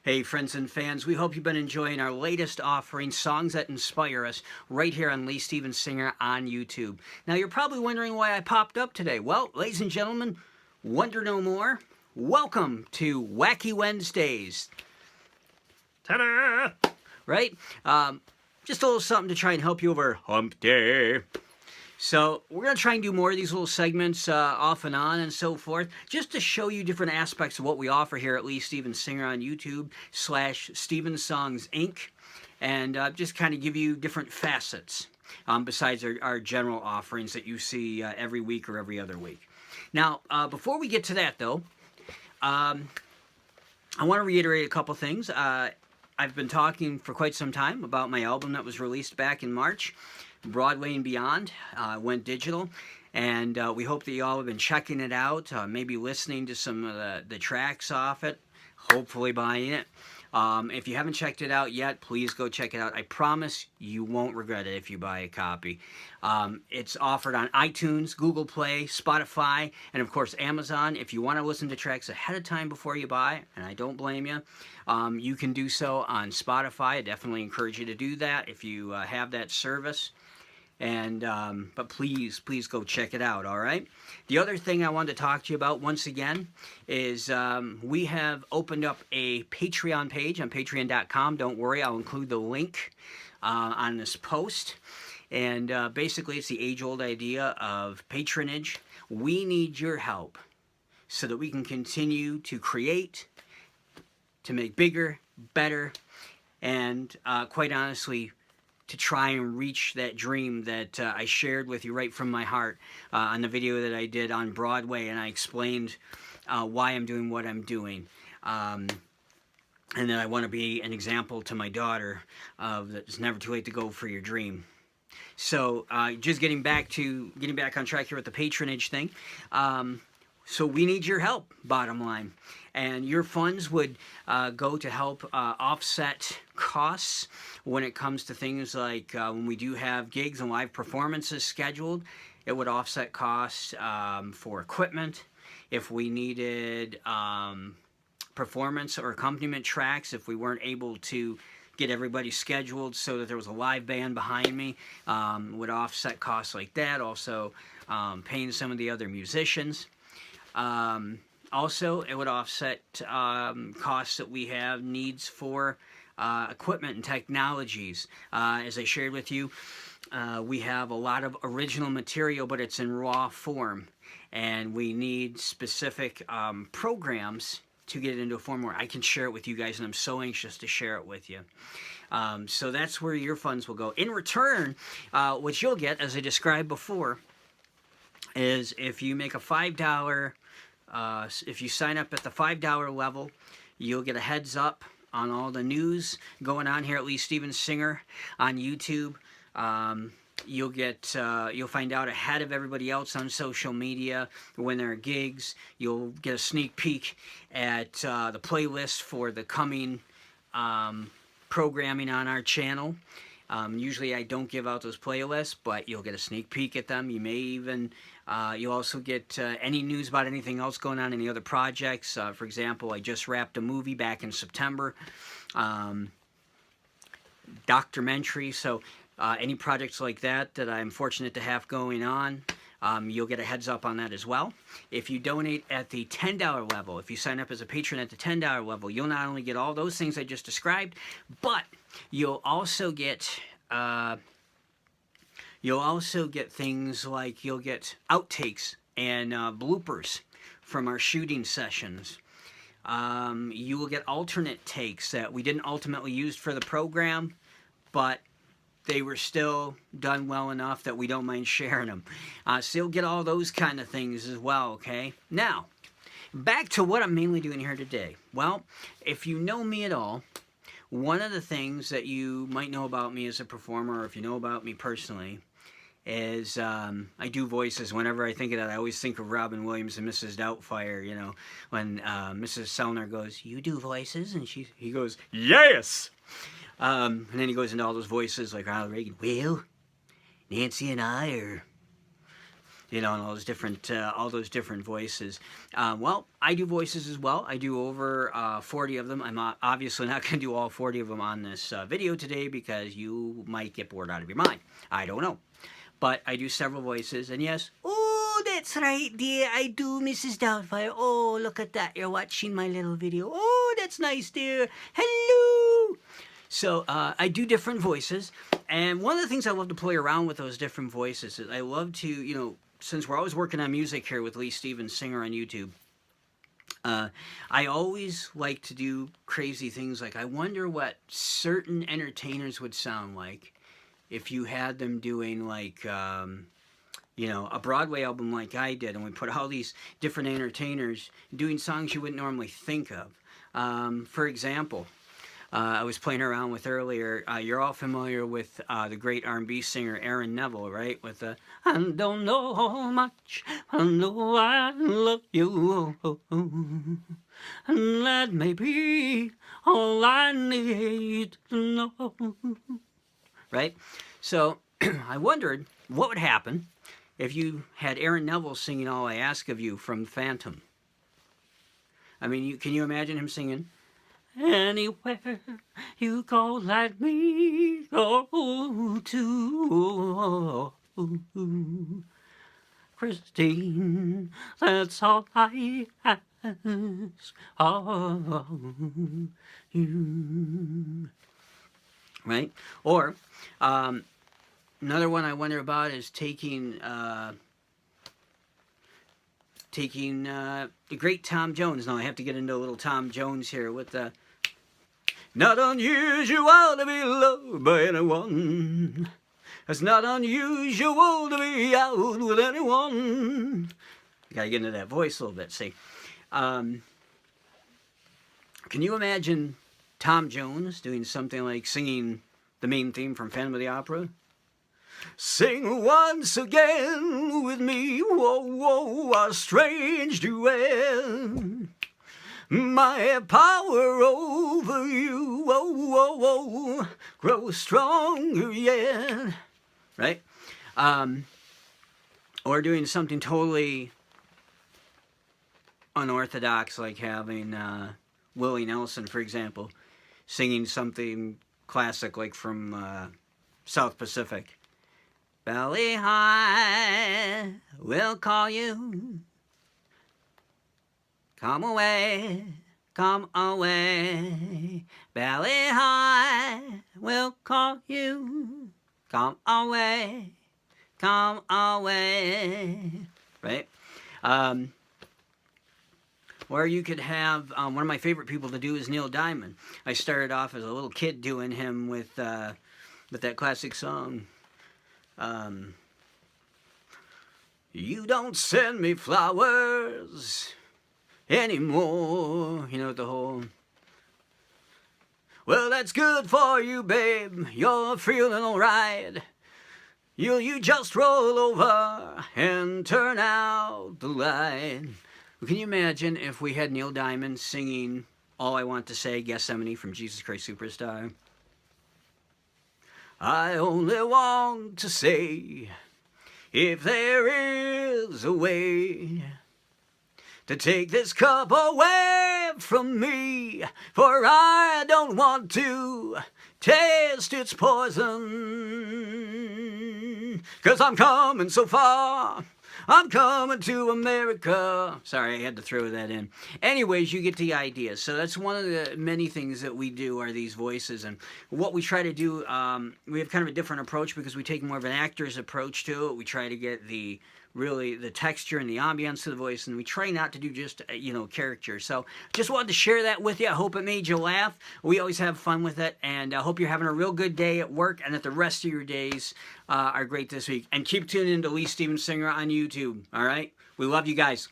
Hey friends and fans, we hope you've been enjoying our latest offering, Songs That Inspire Us, right here on LeeStevensSinger on YouTube. Now you're probably wondering why I popped up today. Well, ladies and gentlemen, wonder no more. Welcome to Wacky Wednesdays. Ta-da! Right? Just a little something to try and help you over hump day. So we're going to try and do more of these little segments off and on and so forth, just to show you different aspects of what we offer here at LeeStevensSinger on YouTube /StevensSongs Inc. And just kind of give you different facets besides our general offerings that you see every week or every other week. Now, before we get to that though, I want to reiterate a couple things. I've been talking for quite some time about my album that was released back in March, Broadway and Beyond, went digital, and we hope that you all have been checking it out, maybe listening to some of the tracks off it, hopefully buying it. If you haven't checked it out yet, please go check it out. I promise you won't regret it if you buy a copy. It's offered on iTunes, Google Play, Spotify, and of course Amazon. If you want to listen to tracks ahead of time before you buy, and I don't blame you, you can do so on Spotify. I definitely encourage you to do that if you have that service. And but please go check it out. All right. The other thing I wanted to talk to you about once again is we have opened up a Patreon page on patreon.com. Don't worry, I'll include the link on this post. And basically it's the age-old idea of patronage. We need your help so that we can continue to create, to make bigger, better, and quite honestly, to try and reach that dream that I shared with you right from my heart on the video that I did on Broadway, and I explained why I'm doing what I'm doing. And that I want to be an example to my daughter of that it's never too late to go for your dream. So just getting back on track here with the patronage thing. So we need your help, bottom line. And your funds would go to help offset costs when it comes to things like when we do have gigs and live performances scheduled. It would offset costs for equipment. If we needed performance or accompaniment tracks, if we weren't able to get everybody scheduled so that there was a live band behind me, would offset costs like that. Also paying some of the other musicians. Also, it would offset costs that we have, needs for equipment and technologies. As I shared with you, we have a lot of original material, but it's in raw form. And we need specific programs to get it into a form where I can share it with you guys, and I'm so anxious to share it with you. So that's where your funds will go. In return, what you'll get, as I described before, is if you make a $5, if you sign up at the $5 level, you'll get a heads up on all the news going on here at LeeStevensSinger on YouTube. You'll find out ahead of everybody else on social media when there are gigs. You'll get a sneak peek at the playlist for the coming programming on our channel. Usually I don't give out those playlists, but you'll get a sneak peek at them. You may even, you'll also get any news about anything else going on, any other projects. For example, I just wrapped a movie back in September, documentary. So any projects like that I'm fortunate to have going on, you'll get a heads up on that as well. If you donate at the $10 level, if you sign up as a patron at the $10 level, you'll not only get all those things I just described, but you'll also get things like you'll get outtakes and bloopers from our shooting sessions. You will get alternate takes that we didn't ultimately use for the program, but they were still done well enough that we don't mind sharing them. So you'll get all those kind of things as well, okay? Now, back to what I'm mainly doing here today. Well, if you know me at all, one of the things that you might know about me as a performer, or if you know about me personally, is I do voices. Whenever I think of that, I always think of Robin Williams and Mrs. Doubtfire, you know, when Mrs. Sellner goes, "You do voices?" And he goes, "Yes!" And then he goes into all those voices like Ronald Reagan. "Well, Nancy and I are you know, and all those different voices. Well, I do voices as well. I do over 40 of them. I'm obviously not going to do all 40 of them on this video today because you might get bored out of your mind. I don't know. But I do several voices, and yes, oh, that's right, dear, I do, Mrs. Doubtfire. Oh, look at that, you're watching my little video. Oh, that's nice, dear. Hello. So I do different voices, and one of the things I love to play around with those different voices is I love to, you know, since we're always working on music here with LeeStevensSinger on YouTube, I always like to do crazy things like I wonder what certain entertainers would sound like if you had them doing like, you know, a Broadway album like I did, and we put all these different entertainers doing songs you wouldn't normally think of. For example, I was playing around with earlier, you're all familiar with the great R&B singer Aaron Neville, right? With the, I don't know how much, I know I love you, and that may be all I need to know. Right? So I wondered what would happen if you had Aaron Neville singing All I Ask of You from Phantom. I mean, can you imagine him singing, anywhere you go, let me go to, Christine, that's all I ask of you. Right? Or another one I wonder about is taking the great Tom Jones. Now I have to get into a little Tom Jones here with the not unusual to be loved by anyone. It's not unusual to be out with anyone. Gotta get into that voice a little bit. See, can you imagine Tom Jones doing something like singing the main theme from Phantom of the Opera? Sing once again with me, whoa, whoa, a strange duet. My power over you, whoa, whoa, whoa, grows stronger yet. Right? Or doing something totally unorthodox, like having Willie Nelson, for example, singing something classic like from South Pacific. Belly high, we'll call you. Come away, come away. Belly high, we'll call you. Come away, come away. Right? Or you could have, one of my favorite people to do is Neil Diamond. I started off as a little kid doing him with that classic song. You don't send me flowers anymore. You know, the whole, well, that's good for you, babe. You're feeling alright. You just roll over and turn out the light. Can you imagine if we had Neil Diamond singing All I Want to Say, Gethsemane from Jesus Christ Superstar? I only want to say, if there is a way to take this cup away from me, for I don't want to taste its poison, 'cause I'm coming so far, I'm coming to America. Sorry, I had to throw that in. Anyways, you get the idea. So that's one of the many things that we do are these voices. And what we try to do, we have kind of a different approach because we take more of an actor's approach to it. We try to get the texture and the ambience to the voice, and we try not to do just, you know, character. So just wanted to share that with you. I hope it made you laugh. We always have fun with it, and I hope you're having a real good day at work and that the rest of your days are great this week. And keep tuning in to LeeStevensSinger on YouTube, all right? We love you guys.